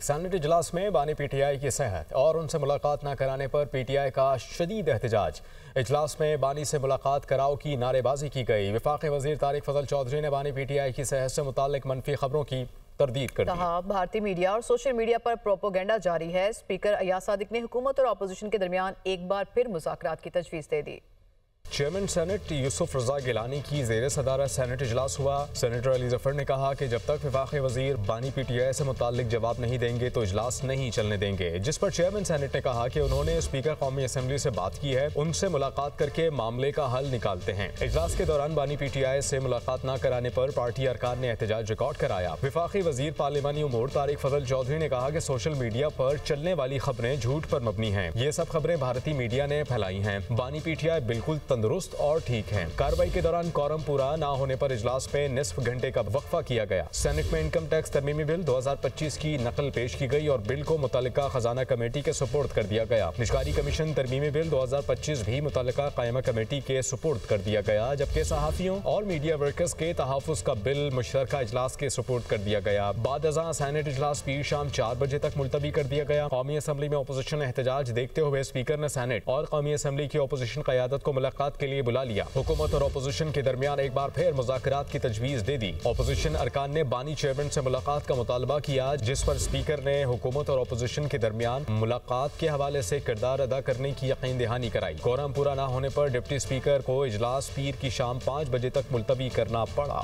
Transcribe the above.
Senate इजलास में बानी पीटीआई की सेहत और उनसे मुलाकात न कराने पर पीटीआई का शदीद एहतजाज। इजलास में बानी से मुलाकात कराओ की नारेबाजी की गई। वफाकी वजीर तारिक फजल चौधरी ने बानी पीटीआई की सेहत से मुतालिक मनफी खबरों की तरदीद कर दी। कहा, भारतीय मीडिया और सोशल मीडिया पर प्रोपोगेंडा जारी है। स्पीकर अयाज सादिक ने हुकूमत और अपोजिशन के दरमियान एक बार फिर मुज़ाकरात की तजवीज़ दे दी। चेयरमैन सेनेट यूसुफ रजा गिलानी की ज़ेर सदारत सेनेट इजलास हुआ। सेनेटर अली जफर ने कहा कि जब तक वफाकी वजीर बानी पीटीआई से मुतालिक जवाब नहीं देंगे तो इजलास नहीं चलने देंगे, जिस पर चेयरमैन सेनेट ने कहा कि उन्होंने स्पीकर कौमी असम्बली से बात की है, उनसे मुलाकात करके मामले का हल निकालते हैं। इजलास के दौरान बानी पीटीआई से मुलाकात न कराने पर पार्टी अरकान ने एहतजाज रिकॉर्ड कराया। वफाकी वजीर पार्लिमानी उमूर तारिक फजल चौधरी ने कहा कि सोशल मीडिया पर चलने वाली खबरें झूठ पर मबनी हैं। ये सब खबरें भारतीय मीडिया ने फैलाई हैं। बानी पीटीआई बिल्कुल तंदुरुस्त और ठीक है। कार्रवाई के दौरान कोरम पूरा न होने पर इजलास पे निस्फ घंटे का वक्फा किया गया। सेनेट में इनकम टैक्स तरमीमी बिल 2025 की नकल पेश की गई और बिल को मुतल्लिका खजाना कमेटी के सुपुर्द कर दिया गया। निजकारी कमीशन तरमीमी बिल 2025 भी मुतल्लिका कायमा कमेटी के सुपुर्द कर दिया गया, जबकि सहाफियों और मीडिया वर्कर्स के तहफ़्फ़ुज़ का बिल मुश्तरका इजलास के सुपुर्द कर दिया गया। बाद अज़ां सेनेट इजलास पीर शाम 4 बजे तक मुलतवी कर दिया गया। कौमी असम्बली में अपोजिशन एहतजाज देखते हुए स्पीकर ने सेनेट और कौमी असम्बली की अपोजिशन क़यादत को मुलाकात के लिए बुला लिया। हुकूमत और अपोजिशन के दरमियान एक बार फिर मुज़ाकरात की तजवीज़ दे दी। अपोजिशन अरकान ने बानी चेयरमैन से मुलाकात का मुतालबा किया, जिस पर स्पीकर ने हुकूमत और अपोजिशन के दरमियान मुलाकात के हवाले से किरदार अदा करने की यकीन दहानी कराई। कोरम पूरा न होने पर डिप्टी स्पीकर को इजलास पीर की शाम 5 बजे तक मुलतवी करना पड़ा।